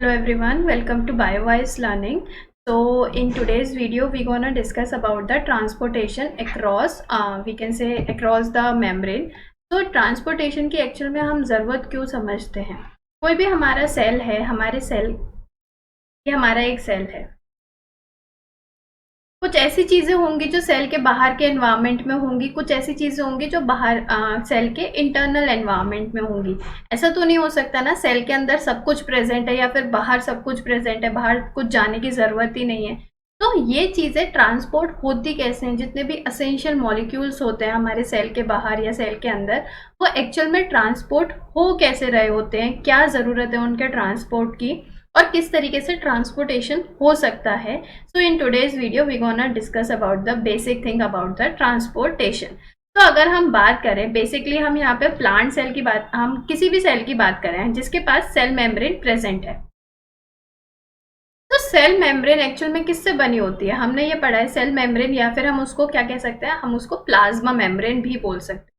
Hello everyone, welcome to BioWise Learning. So in today's video, we're gonna discuss about the transportation across, we can say across the membrane. तो transportation की actual में हम ज़रूरत क्यों समझते हैं? कोई भी हमारा सेल है, हमारे सेल ये हमारा एक सेल है। कुछ ऐसी चीज़ें होंगी जो सेल के बाहर के एनवायरनमेंट में होंगी, कुछ ऐसी चीज़ें होंगी जो बाहर सेल के इंटरनल एनवायरनमेंट में होंगी। ऐसा तो नहीं हो सकता ना सेल के अंदर सब कुछ प्रेजेंट है या फिर बाहर सब कुछ प्रेजेंट है, बाहर कुछ जाने की ज़रूरत ही नहीं है। तो ये चीज़ें ट्रांसपोर्ट होती कैसे हैं? जितने भी असेंशियल मॉलिक्यूल्स होते हैं हमारे सेल के बाहर या सेल के अंदर, वो एक्चुअल में ट्रांसपोर्ट हो कैसे रहे होते हैं, क्या ज़रूरत है उनके ट्रांसपोर्ट की और किस तरीके से ट्रांसपोर्टेशन हो सकता है। So in today's video we gonna discuss about the basic thing about the transportation. तो अगर हम बात करें बेसिकली, हम यहाँ पे प्लांट सेल की बात, हम किसी भी सेल की बात करें जिसके पास सेल मेम्ब्रेन प्रेजेंट है। तो सेल मेम्ब्रेन एक्चुअल में किससे बनी होती है? हमने ये पढ़ा है सेल मेम्ब्रेन, या फिर हम उसको क्या कह सकते हैं, हम उसको प्लाज्मा मेम्ब्रेन भी बोल सकते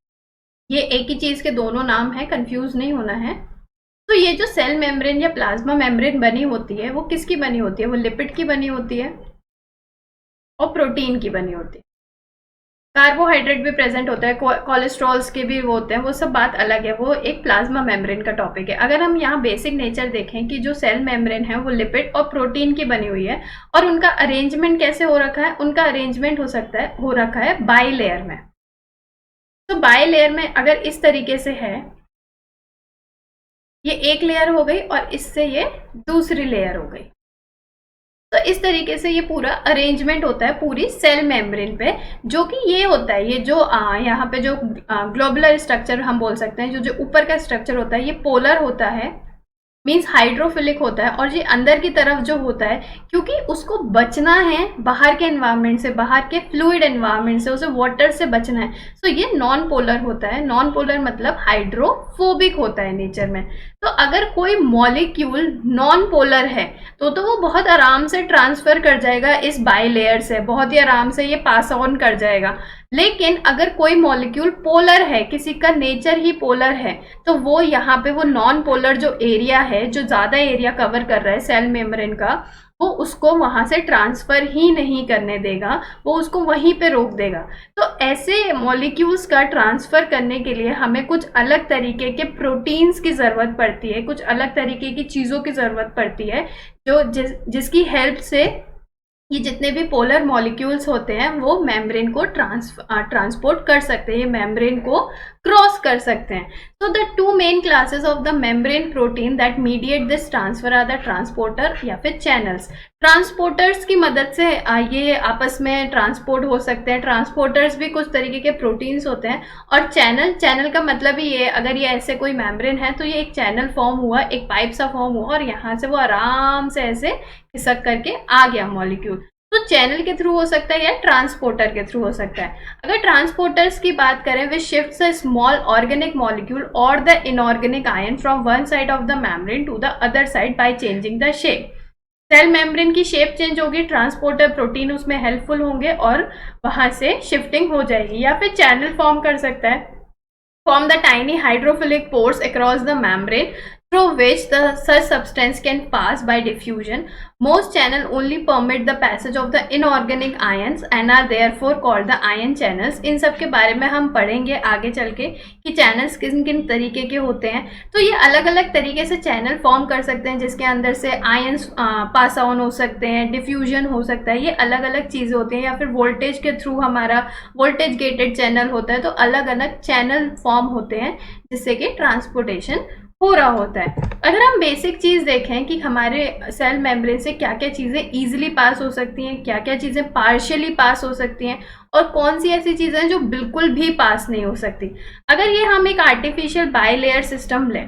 हैं। ये एक ही चीज के दोनों नाम है, कंफ्यूज नहीं होना है। तो ये जो सेल मेम्ब्रेन या प्लाज्मा मेम्ब्रेन बनी होती है वो किसकी बनी होती है? वो लिपिड की बनी होती है और प्रोटीन की बनी होती है। कार्बोहाइड्रेट भी प्रेजेंट होता है, कोलेस्ट्रॉल्स के भी वो होते हैं, वो सब बात अलग है, वो एक प्लाज्मा मेम्ब्रेन का टॉपिक है। अगर हम यहाँ बेसिक नेचर देखें कि जो सेल मेम्ब्रेन है वो लिपिड और प्रोटीन की बनी हुई है, और उनका अरेंजमेंट कैसे हो रखा है? उनका अरेंजमेंट हो रखा है बाई लेयर में। तो बाई लेयर में अगर इस तरीके से है, ये एक लेयर हो गई और इससे ये दूसरी लेयर हो गई। तो इस तरीके से ये पूरा अरेंजमेंट होता है पूरी सेल मेम्ब्रेन पे, जो कि ये होता है, ये जो यहाँ पे जो ग्लोबुलर स्ट्रक्चर हम बोल सकते हैं, जो जो ऊपर का स्ट्रक्चर होता है ये पोलर होता है, मीन्स हाइड्रोफिलिक होता है। और ये अंदर की तरफ जो होता है, क्योंकि उसको बचना है बाहर के एनवायरनमेंट से, बाहर के फ्लूइड एनवायरनमेंट से, उसे वाटर से बचना है। सो ये नॉन पोलर होता है। नॉन पोलर मतलब हाइड्रोफोबिक होता है नेचर में। तो अगर कोई मॉलिक्यूल नॉन पोलर है तो वो बहुत आराम से ट्रांसफर कर जाएगा इस बाई लेयर से, बहुत ही आराम से ये पास ऑन कर जाएगा। लेकिन अगर कोई मॉलिक्यूल पोलर है, किसी का नेचर ही पोलर है, तो वो यहाँ पे वो नॉन पोलर जो एरिया है, जो ज्यादा एरिया कवर कर रहा है सेल मेम्ब्रेन का, वो उसको वहां से ट्रांसफर ही नहीं करने देगा, वो उसको वहीं पे रोक देगा। तो ऐसे मॉलिक्यूल्स का ट्रांसफर करने के लिए हमें कुछ अलग तरीके के प्रोटीन्स की जरूरत पड़ती है, कुछ अलग तरीके की चीजों की जरूरत पड़ती है, जो जिसकी हेल्प से ये जितने भी पोलर मॉलिक्यूल्स होते हैं वो मेम्ब्रेन को ट्रांसपोर्ट कर सकते हैं, ये मेम्ब्रेन को क्रॉस कर सकते हैं। So the two main classes of the membrane protein that mediate this transfer are the transporter या फिर channels। ट्रांसपोर्टर्स की मदद से ये आपस में ट्रांसपोर्ट हो सकते हैं। ट्रांसपोर्टर्स भी कुछ तरीके के प्रोटीन्स होते हैं। और चैनल का मतलब ही ये, अगर ये ऐसे कोई मेम्ब्रेन है तो ये एक चैनल फॉर्म हुआ, एक पाइप सा फॉर्म हुआ, और यहाँ से वो आराम से ऐसे खिसक करके आ गया मॉलिक्यूल। तो चैनल के थ्रू हो सकता है या ट्रांसपोर्टर के थ्रू हो सकता है। अगर ट्रांसपोर्टर्स की बात करें, they shifts a small organic molecule और the inorganic ion from one side of the membrane to the other side by changing the shape. Cell membrane की शेप चेंज होगी, ट्रांसपोर्टर प्रोटीन उसमें हेल्पफुल होंगे और वहां से शिफ्टिंग हो जाएगी। या फिर चैनल फॉर्म कर सकता है, form the tiny hydrophilic pores across the membrane through which the such substance can pass by diffusion. Most channels only permit the passage of the inorganic ions and are therefore called the ion channels। इन सब के बारे में हम पढ़ेंगे आगे चल के कि चैनल्स किन किन तरीके के होते हैं। तो ये अलग अलग तरीके से चैनल फॉर्म कर सकते हैं, जिसके अंदर से आयंस पास ऑन हो सकते हैं, डिफ्यूजन हो सकता है, ये अलग अलग चीज़ें होती हैं। या फिर वोल्टेज के थ्रू हमारा वोल्टेज गेटेड चैनल होता है। तो अलग अलग चैनल फॉर्म होते हैं जिससे कि ट्रांसपोर्टेशन हो रहा होता है। अगर हम बेसिक चीज देखें कि हमारे सेल मेम्ब्रेन से क्या क्या चीजें इजीली पास हो सकती हैं, क्या क्या चीजें पार्शियली पास हो सकती हैं, और कौन सी ऐसी चीजें हैं जो बिल्कुल भी पास नहीं हो सकती। अगर ये हम एक आर्टिफिशियल बाई लेयर सिस्टम लें,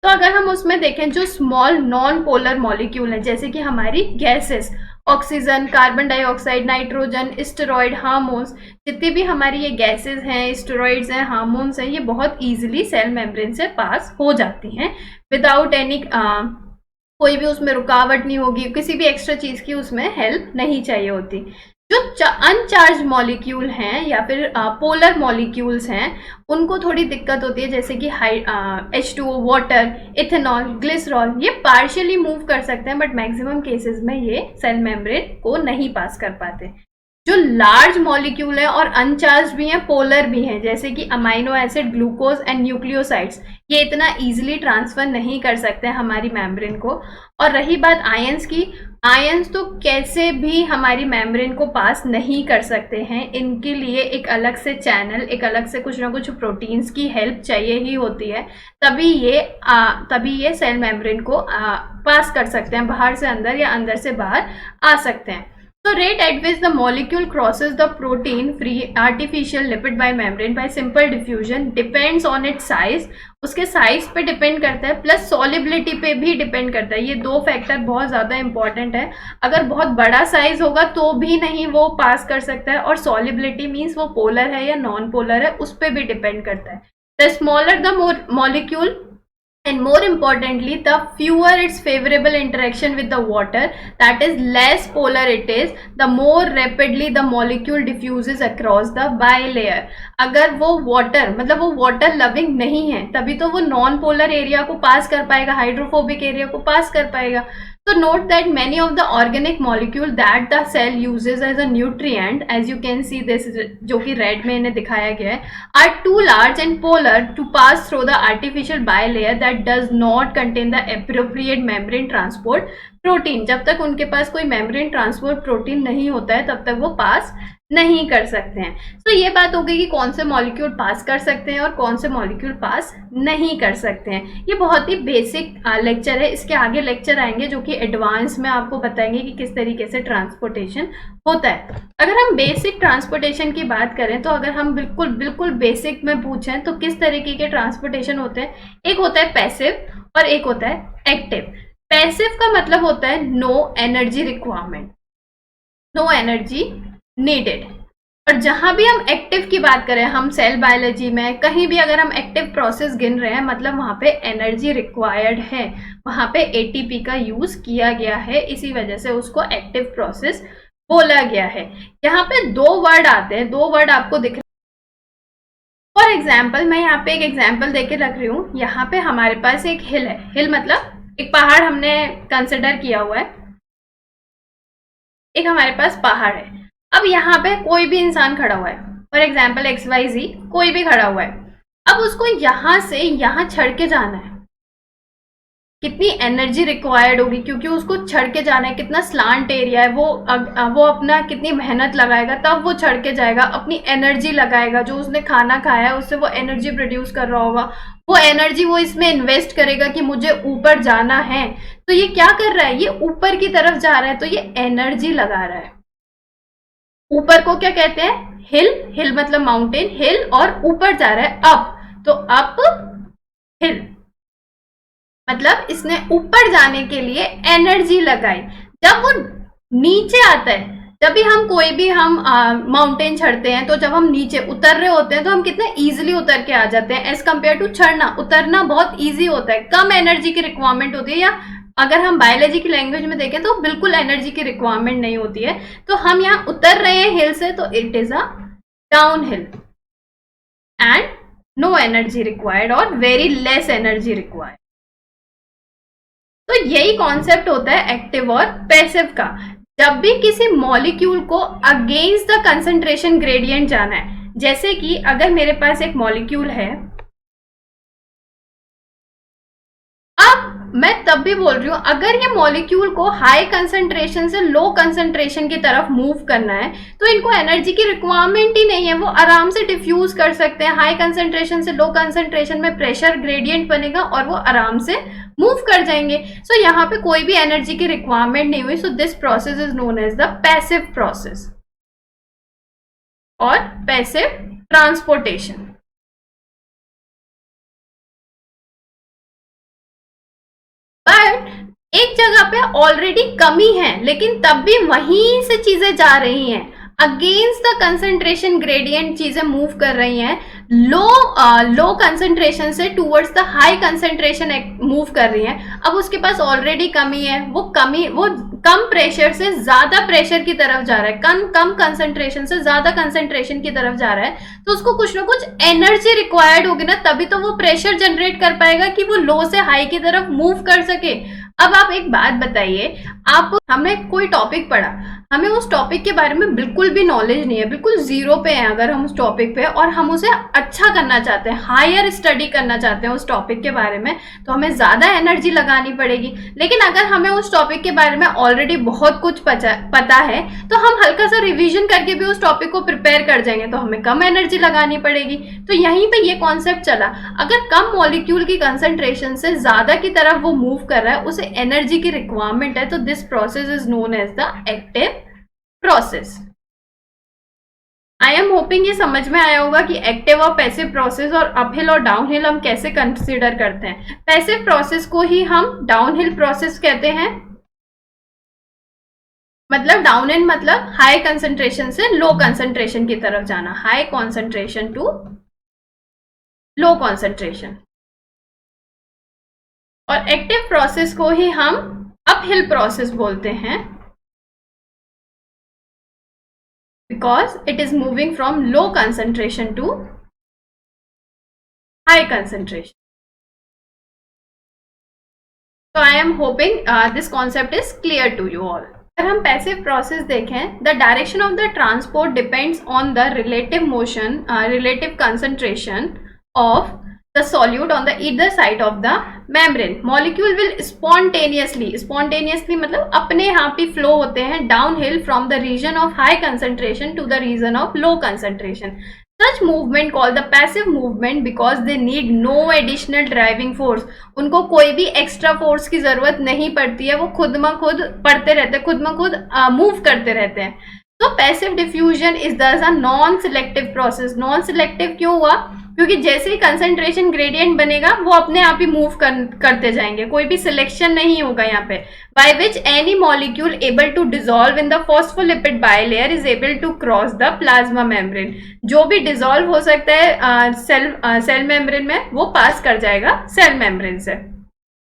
तो अगर हम उसमें देखें जो स्मॉल नॉन पोलर मॉलिक्यूल हैं, जैसे कि हमारी gases, oxygen, carbon dioxide, nitrogen, steroid, hormones, जितनी भी हमारी ये गैसेस हैं, स्टेरॉइड्स हैं, हार्मोन्स हैं, ये बहुत इजीली सेल मेम्ब्रेन से पास हो जाती हैं विदाउट एनी, कोई भी उसमें रुकावट नहीं होगी, किसी भी एक्स्ट्रा चीज की उसमें हेल्प नहीं चाहिए होती। जो अनचार्ज मॉलिक्यूल हैं या फिर पोलर मॉलिक्यूल्स हैं उनको थोड़ी दिक्कत होती है, जैसे कि H2O, वाटर, इथेनॉल, ग्लिसरॉल, ये पार्शियली मूव कर सकते हैं बट मैक्सिमम केसेस में ये सेल मेम्ब्रेन को नहीं पास कर पाते। जो लार्ज मॉलिक्यूल है और अनचार्ज भी हैं, पोलर भी हैं, जैसे कि amino acid, glucose and nucleosides, ये इतना इजीली ट्रांसफर नहीं कर सकते हैं हमारी मेम्ब्रेन को। और रही बात आयंस की, आयंस तो कैसे भी हमारी मेम्ब्रेन को पास नहीं कर सकते हैं, इनके लिए एक अलग से चैनल, एक अलग से कुछ ना कुछ प्रोटीन्स की हेल्प चाहिए ही होती है, तभी ये सेल मेम्ब्रेन को पास कर सकते हैं, बाहर से अंदर या अंदर से बाहर आ सकते हैं। So rate at which the molecule crosses the protein-free artificial lipid by membrane by simple diffusion depends on its size, उसके साइज पे डिपेंड करता है, प्लस सॉलिबिलिटी पे भी डिपेंड करता है। ये दो फैक्टर बहुत ज़्यादा इंपॉर्टेंट है। अगर बहुत बड़ा साइज होगा तो भी नहीं वो पास कर सकता है, और सॉलिबिलिटी मीन्स वो पोलर है या नॉन पोलर है, उस पर भी डिपेंड करता है। The smaller the molecule and more importantly the fewer its favorable interaction with the water, that is less polar it is, the more rapidly the molecule diffuses across the bilayer। अगर वो water मतलब वो water loving नहीं है तभी तो वो non polar area को पास कर पाएगा, हाइड्रोफोबिक एरिया को पास कर पाएगा। So note that many of the organic molecule that the cell uses as a nutrient, as you can see this, जो कि रेड में इन्हें दिखाया गया है, are too large and polar to pass through the artificial bilayer that does not contain the appropriate membrane transport protein। जब तक उनके पास कोई membrane transport protein नहीं होता है तब तक वो पास नहीं कर सकते हैं। तो ये बात हो गई कि कौन से मॉलिक्यूल पास कर सकते हैं और कौन से मॉलिक्यूल पास नहीं कर सकते हैं। ये बहुत ही बेसिक लेक्चर है, इसके आगे लेक्चर आएंगे जो कि एडवांस में आपको बताएंगे कि किस तरीके से ट्रांसपोर्टेशन होता है। अगर हम बेसिक ट्रांसपोर्टेशन की बात करें तो अगर हम बिल्कुल बेसिक में पूछें तो किस तरीके के ट्रांसपोर्टेशन होते हैं, एक होता है पैसिव और एक होता है एक्टिव। पैसिव का मतलब होता है no energy requirement, no energy needed. और जहां भी हम एक्टिव की बात करें, हम सेल बायोलॉजी में कहीं भी अगर हम एक्टिव प्रोसेस गिन रहे हैं मतलब वहां पे एनर्जी रिक्वायर्ड है, वहां पे एटीपी का यूज किया गया है, इसी वजह से उसको एक्टिव प्रोसेस बोला गया है। यहाँ पे दो वर्ड आते हैं, दो वर्ड आपको दिख रहे हैं। फॉर एग्जाम्पल मैं यहाँ पे एक एग्जाम्पल देके रख रही हूँ। यहाँ पे हमारे पास एक हिल है, हिल मतलब एक पहाड़ हमने कंसिडर किया हुआ है, एक हमारे पास पहाड़ है। अब यहाँ पे कोई भी इंसान खड़ा हुआ है, फॉर एग्जाम्पल XYZ कोई भी खड़ा हुआ है। अब उसको यहाँ से यहाँ चढ़ के जाना है, कितनी एनर्जी रिक्वायर्ड होगी, क्योंकि उसको चढ़ के जाना है, कितना स्लांट एरिया है, वो अपना कितनी मेहनत लगाएगा तब वो चढ़ के जाएगा, अपनी एनर्जी लगाएगा, जो उसने खाना खाया है उससे वो एनर्जी प्रोड्यूस कर रहा होगा, वो एनर्जी वो इसमें इन्वेस्ट करेगा कि मुझे ऊपर जाना है। तो ये क्या कर रहा है, ये ऊपर की तरफ जा रहा है, तो ये एनर्जी लगा रहा है। ऊपर को क्या कहते हैं, हिल, हिल मतलब माउंटेन, हिल, और ऊपर जा रहा है अप, तो अप हिल मतलब इसने ऊपर जाने के लिए एनर्जी लगाई। जब वो नीचे आता है, जब भी हम कोई भी हम माउंटेन चढ़ते हैं तो जब हम नीचे उतर रहे होते हैं तो हम कितने इजीली उतर के आ जाते हैं एज कम्पेयर टू चढ़ना। उतरना बहुत इजी होता है, कम एनर्जी की रिक्वायरमेंट होती है, या अगर हम बायोलॉजी की लैंग्वेज में देखें तो बिल्कुल एनर्जी की रिक्वायरमेंट नहीं होती है। तो हम यहाँ उतर रहे हैं हिल से, तो it is a down hill and no energy required और वेरी लेस एनर्जी रिक्वायर्ड। तो यही कॉन्सेप्ट होता है एक्टिव और पैसिव का। जब भी किसी मॉलिक्यूल को अगेंस्ट द कंसंट्रेशन ग्रेडियंट जाना है, जैसे कि अगर मेरे पास एक मॉलिक्यूल है, मैं तब भी बोल रही हूं अगर ये मॉलिक्यूल को हाई कंसंट्रेशन से लो कंसंट्रेशन की तरफ मूव करना है तो इनको एनर्जी की रिक्वायरमेंट ही नहीं है, वो आराम से डिफ्यूज कर सकते हैं। हाई कंसंट्रेशन से लो कंसंट्रेशन में प्रेशर ग्रेडियंट बनेगा और वो आराम से मूव कर जाएंगे। सो यहाँ पे कोई भी एनर्जी की रिक्वायरमेंट नहीं हुई। So this process is known as the passive process और पैसिव ट्रांसपोर्टेशन। एक जगह पे ऑलरेडी कमी है लेकिन तब भी वहीं से चीजें जा रही हैं, अगेंस्ट द कंसंट्रेशन ग्रेडियंट चीजें मूव कर रही हैं, लो कंसंट्रेशन से towards the high concentration move कर रही हैं। अब उसके पास ऑलरेडी कमी है, वो कम प्रेशर से ज्यादा प्रेशर की तरफ जा रहा है, कम कंसंट्रेशन से ज्यादा कंसंट्रेशन की तरफ जा रहा है, तो उसको कुछ ना कुछ एनर्जी रिक्वायर्ड होगी ना, तभी तो वो प्रेशर जनरेट कर पाएगा कि वो लो से हाई की तरफ मूव कर सके। अब आप एक बात बताइए, आप हमने कोई टॉपिक पढ़ा, हमें उस टॉपिक के बारे में बिल्कुल भी नॉलेज नहीं है, बिल्कुल जीरो पे है अगर हम उस टॉपिक पे, और हम उसे अच्छा करना चाहते हैं, हायर स्टडी करना चाहते हैं उस टॉपिक के बारे में, तो हमें ज्यादा एनर्जी लगानी पड़ेगी। लेकिन अगर हमें उस टॉपिक के बारे में ऑलरेडी बहुत कुछ पता है, तो हम हल्का सा रिविजन करके भी उस टॉपिक को प्रिपेयर कर जाएंगे, तो हमें कम एनर्जी लगानी पड़ेगी। तो यहीं पे ये कॉन्सेप्ट चला, अगर कम मॉलिक्यूल की कंसंट्रेशन से ज्यादा की तरफ वो मूव कर रहा है, उसे एनर्जी की रिक्वायरमेंट है, तो this process is known as the active process. I am hoping ये समझ में आया होगा कि एक्टिव और पैसिव प्रोसेस और अपहिल और डाउनहिल हम कैसे कंसीडर करते हैं। पैसिव प्रोसेस को ही हम डाउनहिल प्रोसेस कहते हैं, मतलब डाउनहिल मतलब हाई कंसंट्रेशन से लो कंसंट्रेशन की तरफ जाना, high concentration to low concentration. और एक्टिव प्रोसेस को ही हम अपहिल प्रोसेस बोलते हैं, because it is moving from low concentration to high concentration. So I am hoping this concept is clear to you all. अगर हम पैसिव प्रोसेस देखें, the direction of the transport depends on the relative motion, relative concentration of the solute on the either side of the membrane. Molecule will spontaneously मतलब अपने आप ही flow होते हैं downhill from the region of high concentration to the region of low concentration. Such movement called the passive movement because they need no additional driving force. उनको कोई भी extra force की जरूरत नहीं पड़ती है, वो खुद में खुद पढ़ते रहते हैं, खुद में खुद move करते रहते हैं। तो पैसिव डिफ्यूजन इज दस a non selective process. Non selective क्यों हुआ? क्योंकि जैसे ही कंसंट्रेशन ग्रेडियंट बनेगा वो अपने आप ही मूव करते जाएंगे, कोई भी सिलेक्शन नहीं होगा यहाँ पे। By which any molecule able to dissolve in the phospholipid bilayer is able to cross the plasma membrane. जो भी डिसॉल्व हो सकता है सेल मेम्ब्रेन में, वो पास कर जाएगा सेल मेम्ब्रेन से।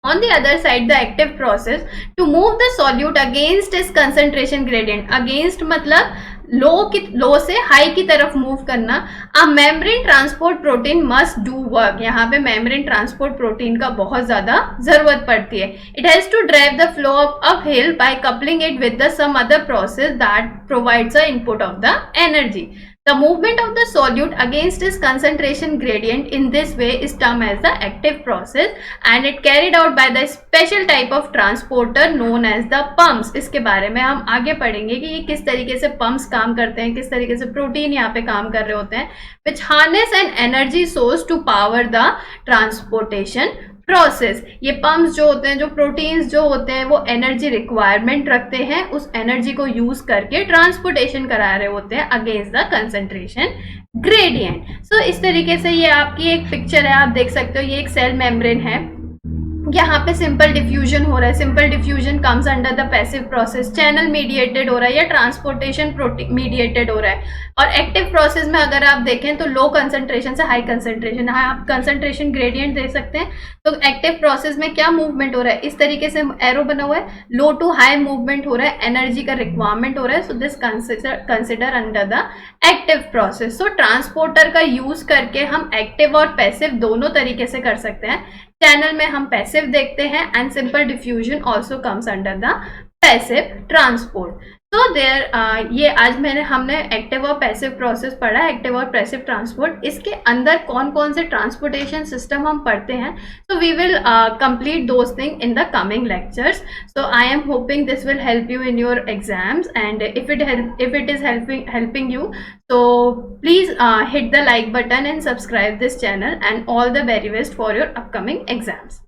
On the other side, the active process to move the solute against its concentration gradient. Against मतलब लो से हाई की तरफ मूव करना। A membrane transport protein must do work. यहाँ पे membrane transport protein का बहुत ज्यादा जरूरत पड़ती है। It has to drive the flow uphill by coupling it with the some other process that provides the input of the energy. The movement of the solute against its concentration gradient in this way is termed as the active process and it carried out by the special type of transporter known as the pumps. इसके बारे में हम आगे पढ़ेंगे कि ये किस तरीके से pumps काम करते हैं, किस तरीके से प्रोटीन यहाँ पे काम कर रहे होते हैं, which harness an energy source to power the transportation process. ये पंप्स जो होते हैं, जो प्रोटीन्स जो होते हैं, वो एनर्जी रिक्वायरमेंट रखते हैं, उस एनर्जी को यूज करके ट्रांसपोर्टेशन करा रहे होते हैं अगेंस्ट द कंसंट्रेशन ग्रेडियंट। सो इस तरीके से ये आपकी एक पिक्चर है, आप देख सकते हो, ये एक सेल मेम्ब्रेन है, यहाँ पे सिंपल डिफ्यूजन हो रहा है। Simple diffusion comes under the passive process. Channel mediated हो रहा है या ट्रांसपोर्टेशन मीडिएटेड हो रहा है। और एक्टिव प्रोसेस में अगर आप देखें तो लो कंसंट्रेशन से हाई कंसंट्रेशन, हाँ आप कंसंट्रेशन ग्रेडियंट दे सकते हैं। तो एक्टिव प्रोसेस में क्या मूवमेंट हो रहा है, इस तरीके से एरो बना हुआ है, लो टू हाई मूवमेंट हो रहा है, एनर्जी का रिक्वायरमेंट हो रहा है। So this consider under the active process. So transporter का यूज करके हम एक्टिव और पैसिव दोनों तरीके से कर सकते हैं। चैनल में हम पैसिव देखते हैं and simple diffusion also comes under the passive transport. तो देयर ये आज हमने एक्टिव और पैसिव प्रोसेस पढ़ा, एक्टिव और पैसिव ट्रांसपोर्ट। इसके अंदर कौन कौन से ट्रांसपोर्टेशन सिस्टम हम पढ़ते हैं, so we will complete those thing in the coming lectures. So I am hoping this will help you in your exams and if it is helping you, so please hit the like button and subscribe this channel and all the very best for your upcoming exams.